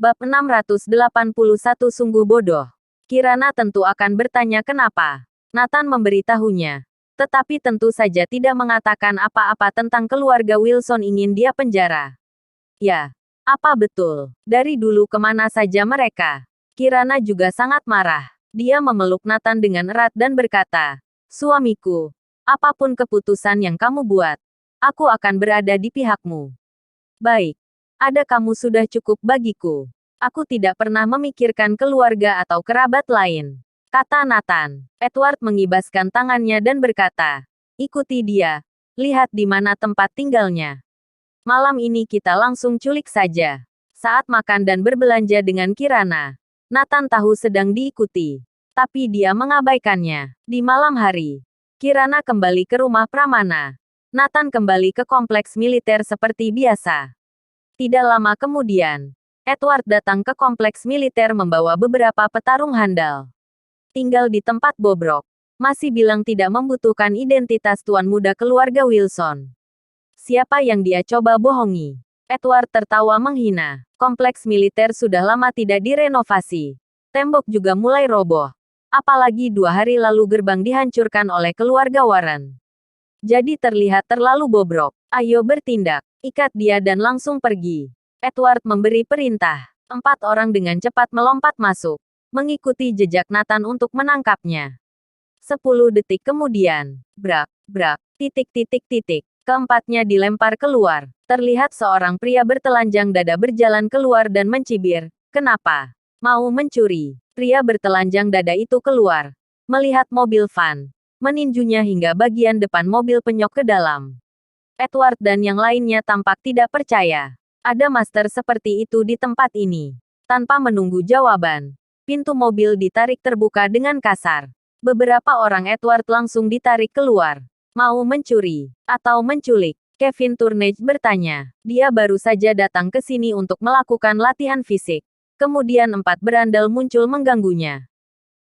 Bab 681 sungguh bodoh. Kirana tentu akan bertanya kenapa Nathan memberitahunya. Tetapi tentu saja tidak mengatakan apa-apa tentang keluarga Wilson ingin dia penjara. Ya, apa betul? Dari dulu kemana saja mereka? Kirana juga sangat marah. Dia memeluk Nathan dengan erat dan berkata, "Suamiku, apapun keputusan yang kamu buat, aku akan berada di pihakmu. Baik. Ada kamu sudah cukup bagiku. Aku tidak pernah memikirkan keluarga atau kerabat lain," kata Nathan. Edward mengibaskan tangannya dan berkata, "Ikuti dia. Lihat di mana tempat tinggalnya. Malam ini kita langsung culik saja." Saat makan dan berbelanja dengan Kirana, Nathan tahu sedang diikuti. Tapi dia mengabaikannya. Di malam hari, Kirana kembali ke rumah Pramana. Nathan kembali ke kompleks militer seperti biasa. Tidak lama kemudian, Edward datang ke kompleks militer membawa beberapa petarung handal. Tinggal di tempat bobrok. Masih bilang tidak membutuhkan identitas tuan muda keluarga Wilson. Siapa yang dia coba bohongi? Edward tertawa menghina. Kompleks militer sudah lama tidak direnovasi. Tembok juga mulai roboh. Apalagi 2 hari lalu gerbang dihancurkan oleh keluarga Warren. Jadi terlihat terlalu bobrok. Ayo bertindak. Ikat dia dan langsung pergi. Edward memberi perintah. 4 orang dengan cepat melompat masuk. Mengikuti jejak Nathan untuk menangkapnya. 10 detik kemudian. Brak, brak, titik titik titik. Keempatnya dilempar keluar. Terlihat seorang pria bertelanjang dada berjalan keluar dan mencibir. "Kenapa? Mau mencuri?" Pria bertelanjang dada itu keluar. Melihat mobil van. Meninjunya hingga bagian depan mobil penyok ke dalam. Edward dan yang lainnya tampak tidak percaya. Ada master seperti itu di tempat ini. Tanpa menunggu jawaban, pintu mobil ditarik terbuka dengan kasar. Beberapa orang Edward langsung ditarik keluar. "Mau mencuri atau menculik?" Kevin Turnage bertanya. Dia baru saja datang ke sini untuk melakukan latihan fisik. Kemudian 4 berandal muncul mengganggunya.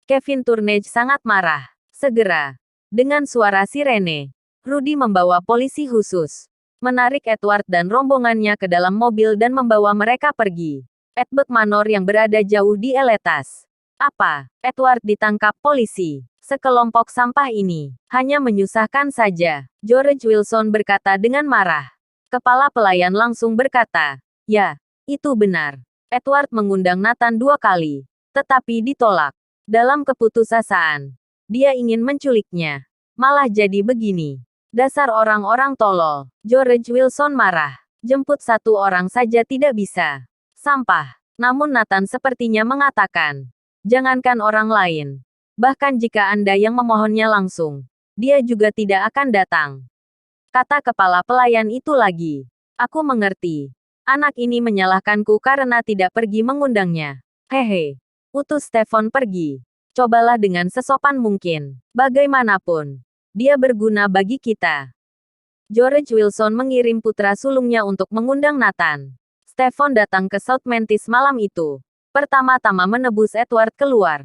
Kevin Turnage sangat marah. Segera, dengan suara sirene, Rudy membawa polisi khusus, menarik Edward dan rombongannya ke dalam mobil dan membawa mereka pergi. Edbek Manor yang berada jauh di Eletas. Apa? Edward ditangkap polisi. Sekelompok sampah ini hanya menyusahkan saja. George Wilson berkata dengan marah. Kepala pelayan langsung berkata, "Ya, itu benar." Edward mengundang Nathan 2 kali, tetapi ditolak. Dalam keputusasaan, dia ingin menculiknya. Malah jadi begini. Dasar orang-orang tolol. George Wilson marah. Jemput 1 orang saja tidak bisa. Sampah. Namun Nathan sepertinya mengatakan, "Jangankan orang lain. Bahkan jika Anda yang memohonnya langsung, dia juga tidak akan datang." Kata kepala pelayan itu lagi. "Aku mengerti. Anak ini menyalahkanku karena tidak pergi mengundangnya. Hehe. Utus Stefan pergi. Cobalah dengan sesopan mungkin. Bagaimanapun, dia berguna bagi kita." George Wilson mengirim putra sulungnya untuk mengundang Nathan. Stefan datang ke South Mantis malam itu. Pertama-tama menebus Edward keluar.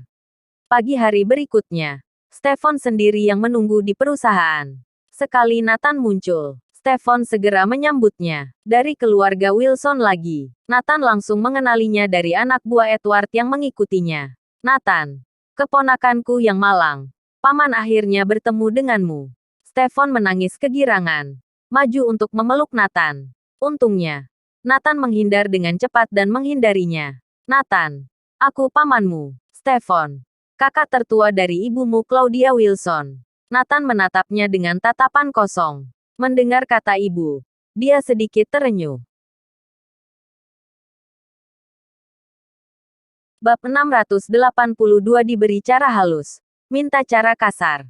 Pagi hari berikutnya, Stefan sendiri yang menunggu di perusahaan. Sekali Nathan muncul, Stefan segera menyambutnya. Dari keluarga Wilson lagi. Nathan langsung mengenalinya dari anak buah Edward yang mengikutinya. "Nathan, keponakanku yang malang. Paman akhirnya bertemu denganmu." Stefan menangis kegirangan. Maju untuk memeluk Nathan. Untungnya, Nathan menghindar dengan cepat dan menghindarinya. "Nathan, aku pamanmu, Stefan. Kakak tertua dari ibumu Claudia Wilson." Nathan menatapnya dengan tatapan kosong. Mendengar kata ibu, dia sedikit terenyuh. Bab 682 diberi cara halus. Minta cara kasar.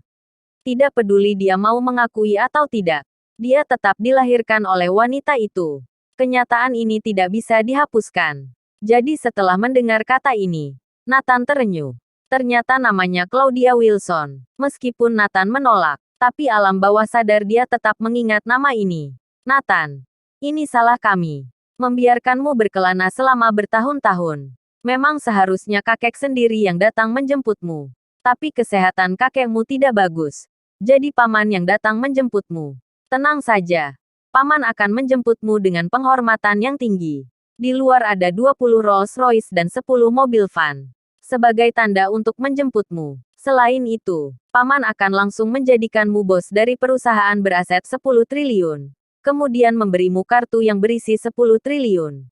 Tidak peduli dia mau mengakui atau tidak. Dia tetap dilahirkan oleh wanita itu. Kenyataan ini tidak bisa dihapuskan. Jadi setelah mendengar kata ini, Nathan terenyuh. Ternyata namanya Claudia Wilson. Meskipun Nathan menolak, tapi alam bawah sadar dia tetap mengingat nama ini. "Nathan, ini salah kami. Membiarkanmu berkelana selama bertahun-tahun. Memang seharusnya kakek sendiri yang datang menjemputmu. Tapi kesehatan kakekmu tidak bagus. Jadi paman yang datang menjemputmu. Tenang saja. Paman akan menjemputmu dengan penghormatan yang tinggi." Di luar ada 20 Rolls-Royce dan 10 mobil van. Sebagai tanda untuk menjemputmu. Selain itu, Paman akan langsung menjadikanmu bos dari perusahaan beraset 10 triliun. Kemudian memberimu kartu yang berisi 10 triliun.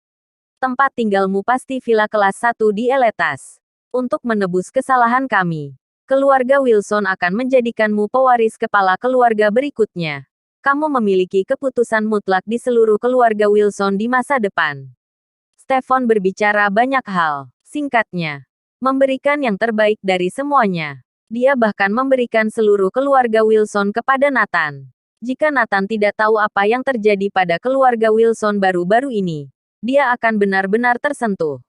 Tempat tinggalmu pasti villa kelas 1 di Eletas. Untuk menebus kesalahan kami, keluarga Wilson akan menjadikanmu pewaris kepala keluarga berikutnya. Kamu memiliki keputusan mutlak di seluruh keluarga Wilson di masa depan. Stefan berbicara banyak hal. Singkatnya, memberikan yang terbaik dari semuanya. Dia bahkan memberikan seluruh keluarga Wilson kepada Nathan. Jika Nathan tidak tahu apa yang terjadi pada keluarga Wilson baru-baru ini, dia akan benar-benar tersentuh.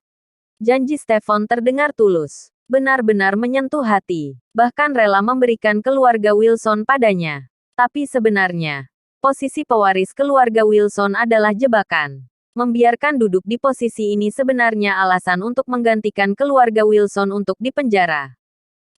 Janji Stefan terdengar tulus. Benar-benar menyentuh hati. Bahkan rela memberikan keluarga Wilson padanya. Tapi sebenarnya, posisi pewaris keluarga Wilson adalah jebakan. Membiarkan duduk di posisi ini sebenarnya alasan untuk menggantikan keluarga Wilson untuk dipenjara.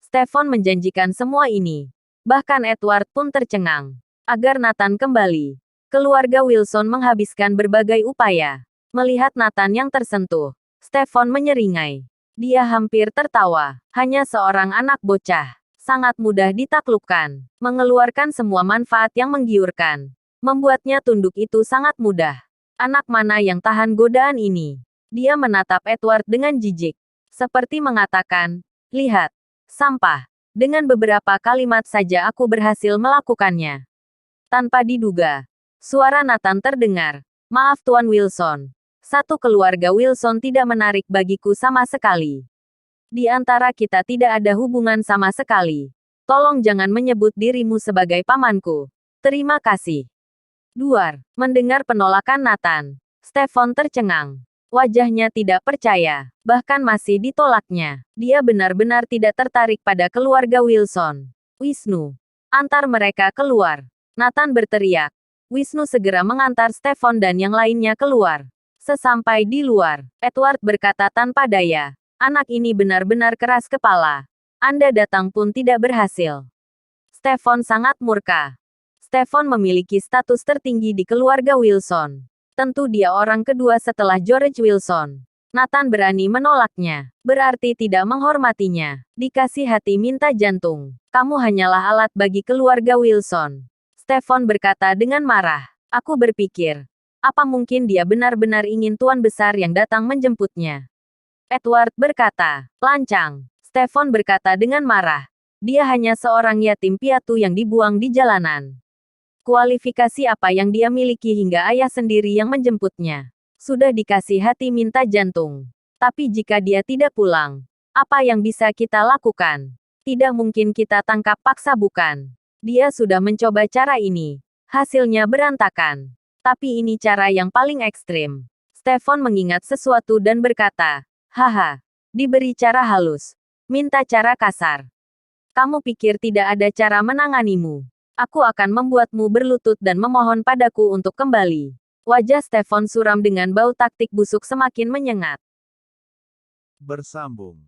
Stefan menjanjikan semua ini. Bahkan Edward pun tercengang. Agar Nathan kembali. Keluarga Wilson menghabiskan berbagai upaya. Melihat Nathan yang tersentuh, Stefan menyeringai. Dia hampir tertawa. Hanya seorang anak bocah. Sangat mudah ditaklukkan. Mengeluarkan semua manfaat yang menggiurkan. Membuatnya tunduk itu sangat mudah. Anak mana yang tahan godaan ini? Dia menatap Edward dengan jijik. Seperti mengatakan, lihat, sampah. Dengan beberapa kalimat saja aku berhasil melakukannya. Tanpa diduga, suara Nathan terdengar. Maaf Tuan Wilson. Satu keluarga Wilson tidak menarik bagiku sama sekali. Di antara kita tidak ada hubungan sama sekali. Tolong jangan menyebut dirimu sebagai pamanku. Terima kasih. Duar, mendengar penolakan Nathan, Stefan tercengang. Wajahnya tidak percaya, bahkan masih ditolaknya. Dia benar-benar tidak tertarik pada keluarga Wilson. Wisnu, antar mereka keluar. Nathan berteriak. Wisnu segera mengantar Stefan dan yang lainnya keluar. Sesampai di luar, Edward berkata tanpa daya, anak ini benar-benar keras kepala. Anda datang pun tidak berhasil. Stefan sangat murka. Stefan memiliki status tertinggi di keluarga Wilson. Tentu dia orang kedua setelah George Wilson. Nathan berani menolaknya. Berarti tidak menghormatinya. Dikasih hati minta jantung. Kamu hanyalah alat bagi keluarga Wilson. Stefan berkata dengan marah. Aku berpikir, apa mungkin dia benar-benar ingin tuan besar yang datang menjemputnya? Edward berkata, lancang. Stefan berkata dengan marah. Dia hanya seorang yatim piatu yang dibuang di jalanan. Kualifikasi apa yang dia miliki hingga ayah sendiri yang menjemputnya? Sudah dikasih hati minta jantung. Tapi jika dia tidak pulang, apa yang bisa kita lakukan? Tidak mungkin kita tangkap paksa bukan? Dia sudah mencoba cara ini. Hasilnya berantakan. Tapi ini cara yang paling ekstrim. Stefan mengingat sesuatu dan berkata, haha, diberi cara halus. Minta cara kasar. Kamu pikir tidak ada cara menanganimu? Aku akan membuatmu berlutut dan memohon padaku untuk kembali. Wajah Stefan suram dengan bau taktik busuk semakin menyengat. Bersambung.